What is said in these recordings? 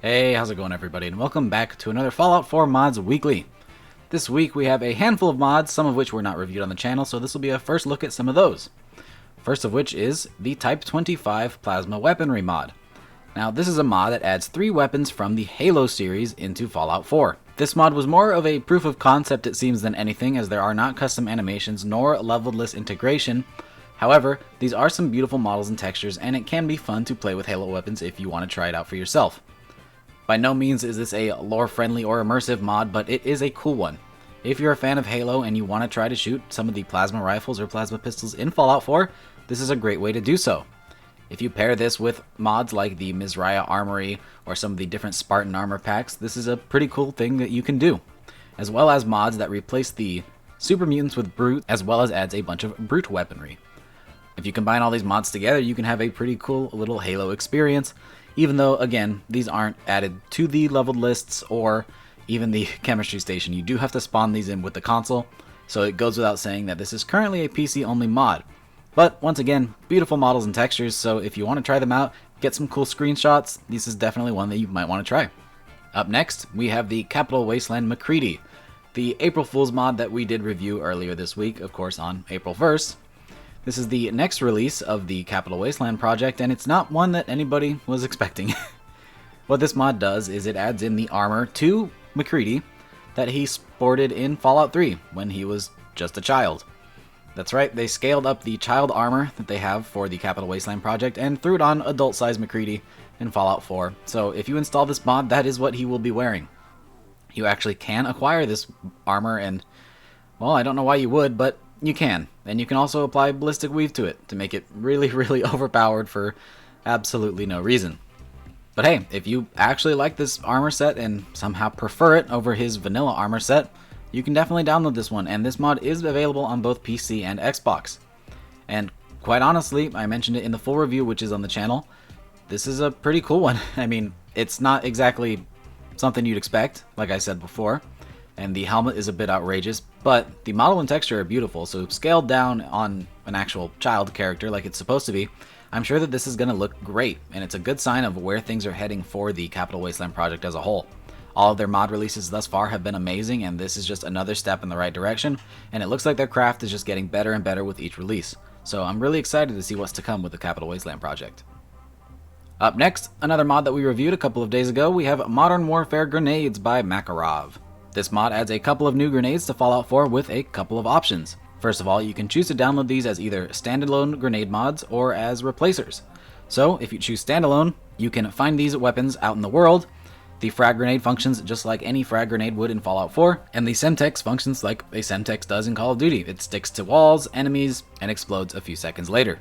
Hey, how's it going everybody, and welcome back to another Fallout 4 Mods Weekly. This week we have a handful of mods, some of which were not reviewed on the channel, so this will be a first look at some of those. First of which is the Type 25 Plasma Weaponry mod. Now this is a mod that adds 3 weapons from the Halo series into Fallout 4. This mod was more of a proof of concept it seems than anything, as there are not custom animations nor leveled-less integration. However, these are some beautiful models and textures, and it can be fun to play with Halo weapons if you want to try it out for yourself. By no means is this a lore-friendly or immersive mod, but it is a cool one. If you're a fan of Halo and you want to try to shoot some of the plasma rifles or plasma pistols in Fallout 4, this is a great way to do so. If you pair this with mods like the Mizraya Armory or some of the different Spartan armor packs, this is a pretty cool thing that you can do. As well as mods that replace the super mutants with brute, as well as adds a bunch of brute weaponry. If you combine all these mods together, you can have a pretty cool little Halo experience, even though, again, these aren't added to the leveled lists or even the chemistry station. You do have to spawn these in with the console, so it goes without saying that this is currently a PC-only mod. But, once again, beautiful models and textures, so if you want to try them out, get some cool screenshots, this is definitely one that you might want to try. Up next, we have the Capital Wasteland MacCready, the April Fool's mod that we did review earlier this week, of course on April 1st. This is the next release of the Capital Wasteland project, and it's not one that anybody was expecting. What this mod does is it adds in the armor to MacCready that he sported in Fallout 3 when he was just a child. That's right, they scaled up the child armor that they have for the Capital Wasteland project and threw it on adult-sized MacCready in Fallout 4. So if you install this mod, that is what he will be wearing. You actually can acquire this armor, and, well, I don't know why you would, but you can. And you can also apply ballistic weave to it to make it really, really overpowered for absolutely no reason. But hey, if you actually like this armor set and somehow prefer it over his vanilla armor set, you can definitely download this one, and this mod is available on both PC and Xbox. And quite honestly, I mentioned it in the full review, which is on the channel, this is a pretty cool one. I mean, it's not exactly something you'd expect, like I said before, and the helmet is a bit outrageous, but the model and texture are beautiful, so scaled down on an actual child character like it's supposed to be, I'm sure that this is going to look great, and it's a good sign of where things are heading for the Capital Wasteland project as a whole. All of their mod releases thus far have been amazing, and this is just another step in the right direction, and it looks like their craft is just getting better and better with each release. So I'm really excited to see what's to come with the Capital Wasteland project. Up next, another mod that we reviewed a couple of days ago, we have Modern Warfare Grenades by MacCready. This mod adds a couple of new grenades to Fallout 4 with a couple of options. First of all, you can choose to download these as either standalone grenade mods or as replacers. So, if you choose standalone, you can find these weapons out in the world. The frag grenade functions just like any frag grenade would in Fallout 4, and the Semtex functions like a Semtex does in Call of Duty. It sticks to walls, enemies, and explodes a few seconds later.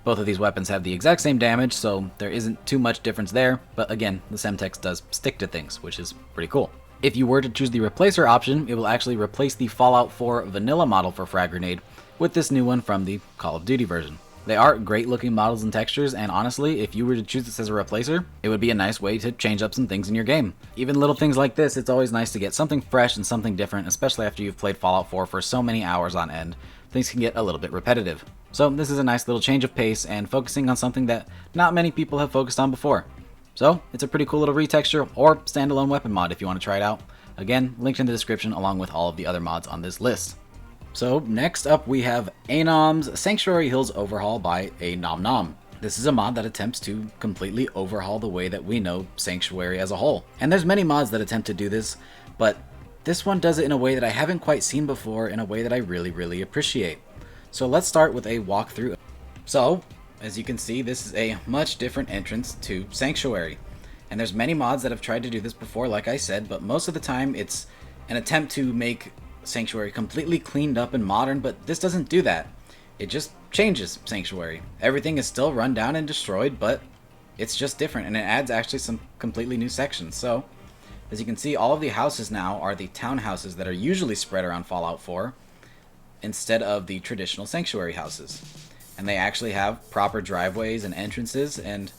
Both of these weapons have the exact same damage, so there isn't too much difference there, but again, the Semtex does stick to things, which is pretty cool. If you were to choose the replacer option, it will actually replace the Fallout 4 vanilla model for frag grenade with this new one from the Call of Duty version. They are great looking models and textures, and honestly, if you were to choose this as a replacer, it would be a nice way to change up some things in your game. Even little things like this, it's always nice to get something fresh and something different, especially after you've played Fallout 4 for so many hours on end. Things can get a little bit repetitive. So this is a nice little change of pace and focusing on something that not many people have focused on before. So it's a pretty cool little retexture or standalone weapon mod if you want to try it out. Again, linked in the description along with all of the other mods on this list. So next up we have Anom's Sanctuary Hills Overhaul by AnomNom. This is a mod that attempts to completely overhaul the way that we know Sanctuary as a whole. And there's many mods that attempt to do this, but this one does it in a way that I haven't quite seen before, in a way that I really appreciate. So let's start with a walkthrough. So, as you can see, this is a much different entrance to Sanctuary. And there's many mods that have tried to do this before, like I said, but most of the time it's an attempt to make Sanctuary completely cleaned up and modern, but this doesn't do that. It just changes Sanctuary. Everything is still run down and destroyed, but it's just different, and it adds actually some completely new sections. So, as you can see, all of the houses now are the townhouses that are usually spread around Fallout 4, instead of the traditional Sanctuary houses. And they actually have proper driveways and entrances, and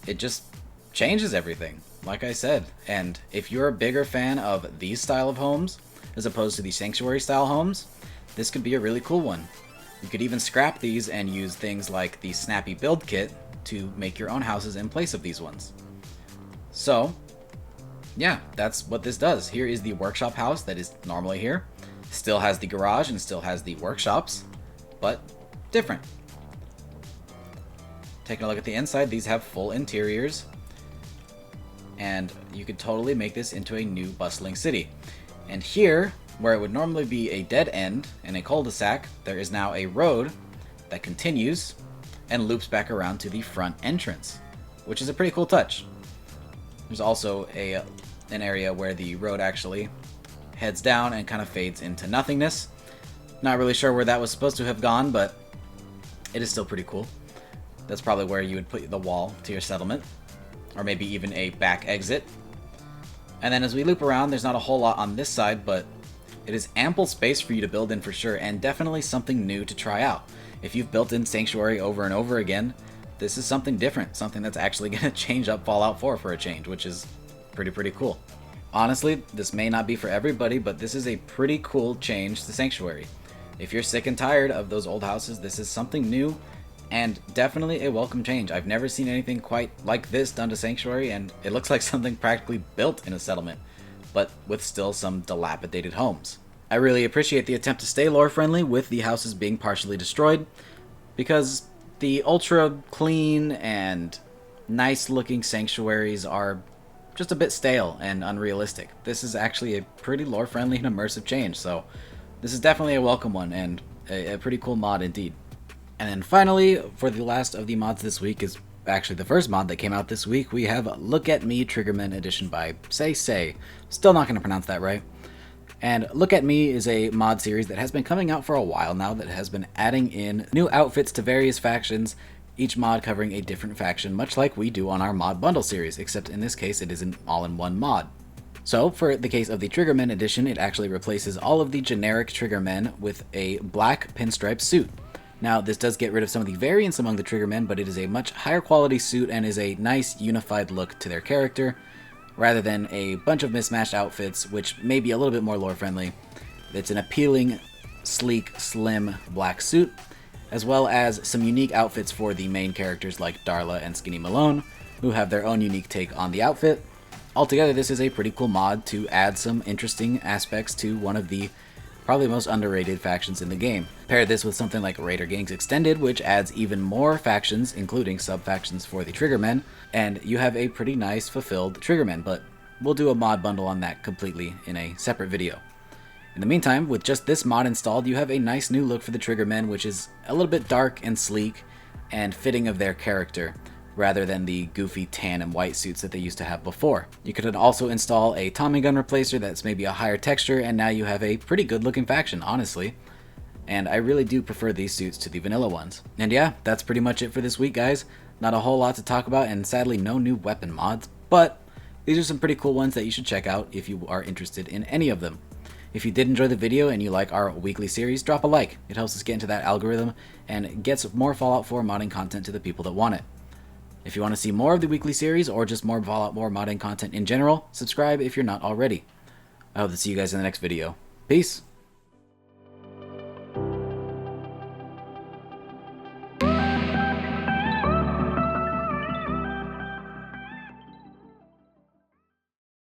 it just changes everything, like I said. And if you're a bigger fan of these style of homes, as opposed to the Sanctuary style homes, this could be a really cool one. You could even scrap these and use things like the Snappy Build Kit to make your own houses in place of these ones. So, yeah, that's what this does. Here is the workshop house that is normally here. Still has the garage and still has the workshops, but different. Taking a look at the inside, these have full interiors, and you could totally make this into a new bustling city. And here, where it would normally be a dead end and a cul-de-sac, there is now a road that continues and loops back around to the front entrance, which is a pretty cool touch. There's also an area where the road actually heads down and kind of fades into nothingness. Not really sure where that was supposed to have gone, but it is still pretty cool. That's probably where you would put the wall to your settlement, or maybe even a back exit. And then as we loop around, there's not a whole lot on this side, but it is ample space for you to build in for sure, and definitely something new to try out. If you've built in Sanctuary over and over again, this is something different, something that's actually going to change up Fallout 4 for a change, which is pretty cool. Honestly, this may not be for everybody, but this is a pretty cool change to Sanctuary. If you're sick and tired of those old houses, this is something new, and definitely a welcome change. I've never seen anything quite like this done to Sanctuary, and it looks like something practically built in a settlement, but with still some dilapidated homes. I really appreciate the attempt to stay lore friendly with the houses being partially destroyed, because the ultra clean and nice looking sanctuaries are just a bit stale and unrealistic. This is actually a pretty lore friendly and immersive change, so this is definitely a welcome one and a pretty cool mod indeed. And then finally, for the last of the mods this week, is actually the first mod that came out this week. We have Look at Me Triggermen edition by SaiSei. Still not going to pronounce that right. And Look at Me is a mod series that has been coming out for a while now, that has been adding in new outfits to various factions, each mod covering a different faction, much like we do on our mod bundle series, except in this case it is an all-in-one mod. So, for the case of the Triggermen edition, it actually replaces all of the generic Triggermen with a black pinstripe suit. Now, this does get rid of some of the variants among the Triggermen, but it is a much higher quality suit and is a nice unified look to their character, rather than a bunch of mismatched outfits, which may be a little bit more lore friendly. It's an appealing, sleek, slim black suit, as well as some unique outfits for the main characters like Darla and Skinny Malone, who have their own unique take on the outfit. Altogether, this is a pretty cool mod to add some interesting aspects to one of the probably most underrated factions in the game. Pair this with something like Raider Gangs Extended, which adds even more factions, including sub-factions for the Triggermen, and you have a pretty nice, fulfilled Triggermen, but we'll do a mod bundle on that completely in a separate video. In the meantime, with just this mod installed, you have a nice new look for the Triggermen, which is a little bit dark and sleek, and fitting of their character, rather than the goofy tan and white suits that they used to have before. You could also install a Tommy gun replacer that's maybe a higher texture, and now you have a pretty good looking faction, honestly. And I really do prefer these suits to the vanilla ones. And yeah, that's pretty much it for this week, guys. Not a whole lot to talk about, and sadly no new weapon mods, but these are some pretty cool ones that you should check out if you are interested in any of them. If you did enjoy the video and you like our weekly series, drop a like. It helps us get into that algorithm and gets more Fallout 4 modding content to the people that want it. If you want to see more of the weekly series, or just more Fallout 4 modding content in general, subscribe if you're not already. I hope to see you guys in the next video. Peace!